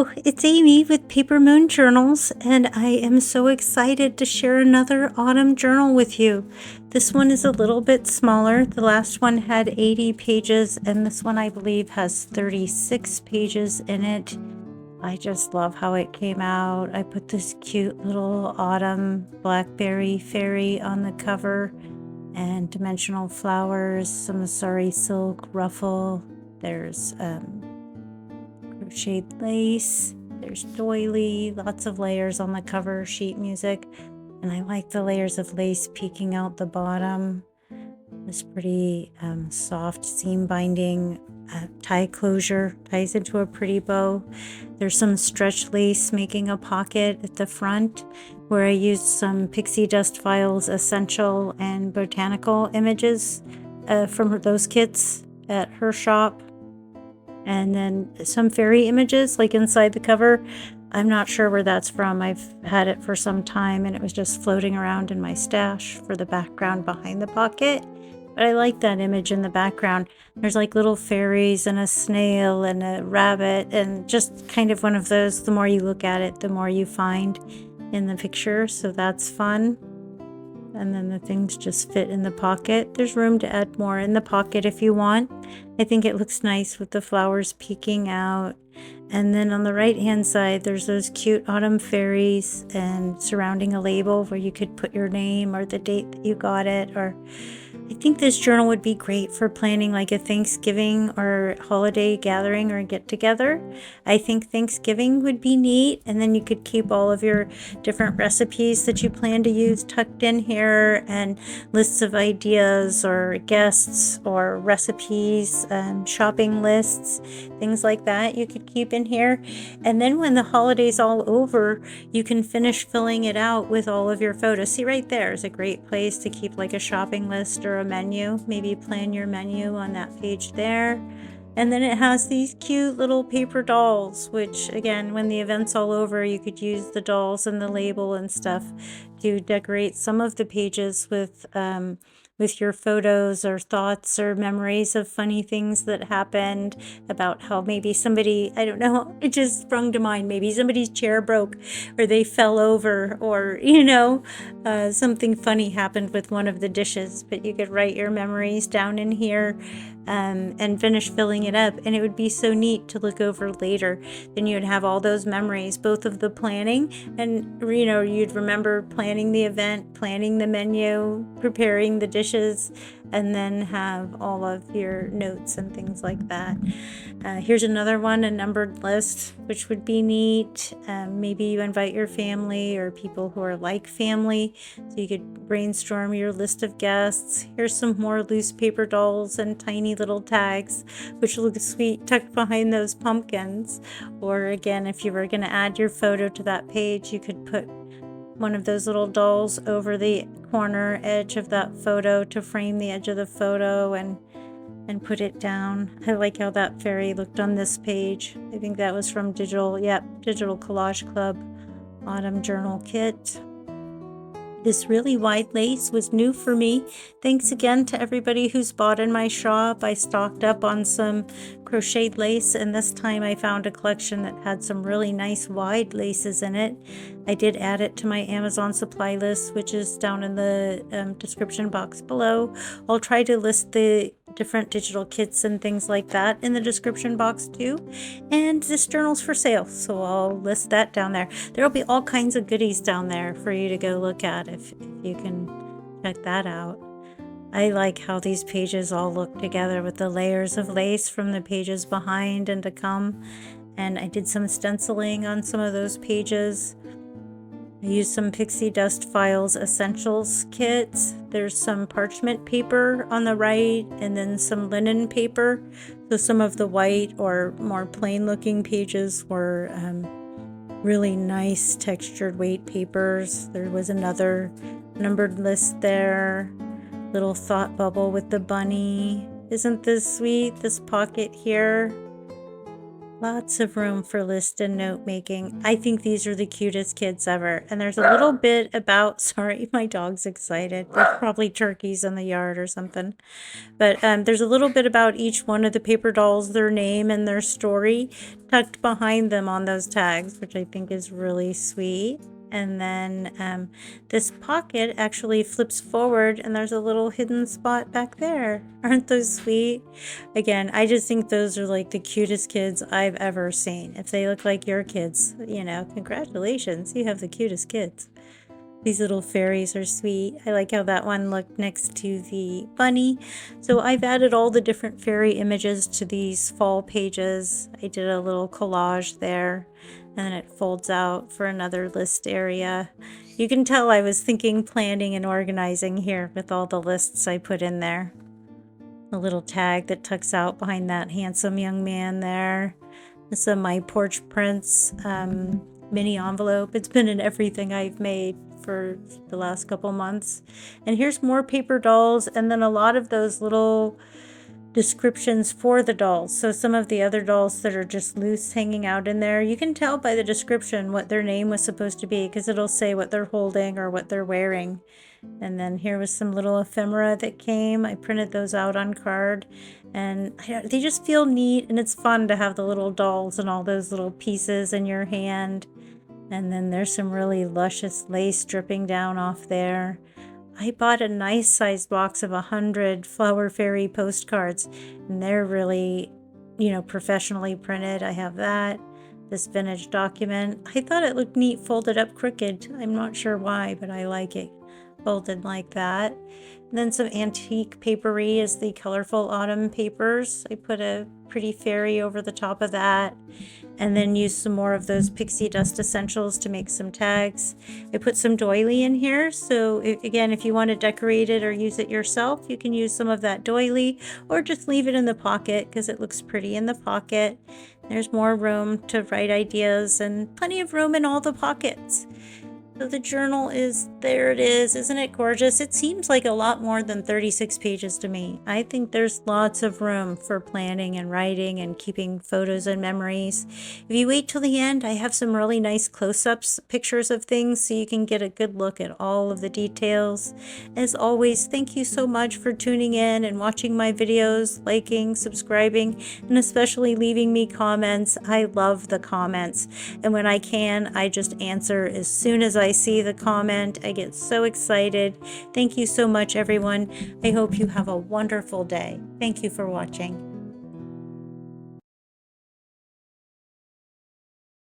Hello, it's Amy with Paper Moon Journals, and I am so excited to share another autumn journal with you. This one is a little bit smaller. The last one had 80 pages, and this one I believe has 36 pages in it. I just love how it came out. I put this cute little autumn blackberry fairy on the cover, and dimensional flowers, some sari silk ruffle. There's crocheted lace, there's doily, lots of layers on the cover, sheet music, and I like the layers of lace peeking out the bottom. This pretty soft seam binding tie closure ties into a pretty bow. There's some stretch lace making a pocket at the front where I used some pixie dust files, essential and botanical images from those kits at her shop. And then some fairy images like inside the cover. I'm not sure where that's from. I've had it for some time and it was just floating around in my stash for the background behind the pocket. But I like that image in the background. There's like little fairies and a snail and a rabbit, and just kind of one of those, the more you look at it, the more you find in the picture. So that's fun. And then the things just fit in the pocket. There's room to add more in the pocket if you want. I think it looks nice with the flowers peeking out. And then on the right hand side, there's those cute autumn fairies and surrounding a label where you could put your name or the date that you got it. Or I think this journal would be great for planning like a Thanksgiving or holiday gathering or get together. I think Thanksgiving would be neat, and then you could keep all of your different recipes that you plan to use tucked in here, and lists of ideas or guests or recipes, shopping lists, things like that you could keep in here. And then when the holiday's all over, you can finish filling it out with all of your photos. See, right there is a great place to keep like a shopping list or a menu. Maybe plan your menu on that page there. And then it has these cute little paper dolls, which again, when the event's all over, you could use the dolls and the label and stuff to decorate some of the pages with your photos or thoughts or memories of funny things that happened, about how maybe somebody, I don't know, it just sprung to mind, maybe somebody's chair broke or they fell over, or something funny happened with one of the dishes. But you could write your memories down in here and finish filling it up, and it would be so neat to look over later. Then you would have all those memories, both of the planning and you'd remember planning the event, planning the menu, preparing the dishes, and then have all of your notes and things like that. Here's another one, a numbered list, which would be neat. Maybe you invite your family or people who are like family, so you could brainstorm your list of guests. Here's some more loose paper dolls and tiny little tags, which look sweet tucked behind those pumpkins. Or again, if you were going to add your photo to that page, you could put one of those little dolls over the corner edge of that photo to frame the edge of the photo and put it down. I like how that fairy looked on this page. I think that was from Digital Collage Club Autumn Journal Kit. This really wide lace was new for me. Thanks again to everybody who's bought in my shop. I stocked up on some crocheted lace, and this time I found a collection that had some really nice wide laces in it. I did add it to my Amazon supply list, which is down in the description box below. I'll try to list the different digital kits and things like that in the description box too. And this journal's for sale, so I'll list that down there. There will be all kinds of goodies down there for you to go look at if you can check that out. I like how these pages all look together with the layers of lace from the pages behind and to come. And I did some stenciling on some of those pages. I used some pixie dust files essentials kits. There's some parchment paper on the right, and then some linen paper. So some of the white or more plain looking pages were really nice textured weight papers. There was another numbered list there. Little thought bubble with the bunny. Isn't this sweet? This pocket here. Lots of room for list and note making. I think these are the cutest kids ever. And there's a little bit about, sorry, my dog's excited. There's probably turkeys in the yard or something. But there's a little bit about each one of the paper dolls, their name and their story tucked behind them on those tags, which I think is really sweet. And then this pocket actually flips forward and there's a little hidden spot back there. Aren't those sweet? Again, I just think those are like the cutest kids I've ever seen. If they look like your kids, you know, congratulations, you have the cutest kids. These little fairies are sweet. I like how that one looked next to the bunny. So I've added all the different fairy images to these fall pages. I did a little collage there, and then it folds out for another list area. You can tell I was thinking, planning, and organizing here with all the lists I put in there. A little tag that tucks out behind that handsome young man there. This is My Porch Prince mini envelope. It's been in everything I've made for the last couple months. And here's more paper dolls, and then a lot of those little descriptions for the dolls. So some of the other dolls that are just loose hanging out in there, you can tell by the description what their name was supposed to be, because it'll say what they're holding or what they're wearing. And then here was some little ephemera that came. I printed those out on card, and they just feel neat, and it's fun to have the little dolls and all those little pieces in your hand. And then there's some really luscious lace dripping down off there. I bought a nice sized box of 100 Flower Fairy postcards, and they're really, you know, professionally printed. I have that. This vintage document. I thought it looked neat folded up crooked. I'm not sure why, but I like it folded like that. And then some antique papery is the colorful autumn papers. I put a pretty fairy over the top of that, and then use some more of those pixie dust essentials to make some tags. I put some doily in here, so again, if you want to decorate it or use it yourself, you can use some of that doily, or just leave it in the pocket because it looks pretty in the pocket. There's more room to write ideas and plenty of room in all the pockets. So the journal is, there it is. Isn't it gorgeous? It seems like a lot more than 36 pages to me. I think there's lots of room for planning and writing and keeping photos and memories. If you wait till the end, I have some really nice close-ups, pictures of things, so you can get a good look at all of the details. As always, thank you so much for tuning in and watching my videos, liking, subscribing, and especially leaving me comments. I love the comments, and when I can, I just answer as soon as I see the comment. I get so excited. Thank you so much, everyone. I hope you have a wonderful day. Thank you for watching.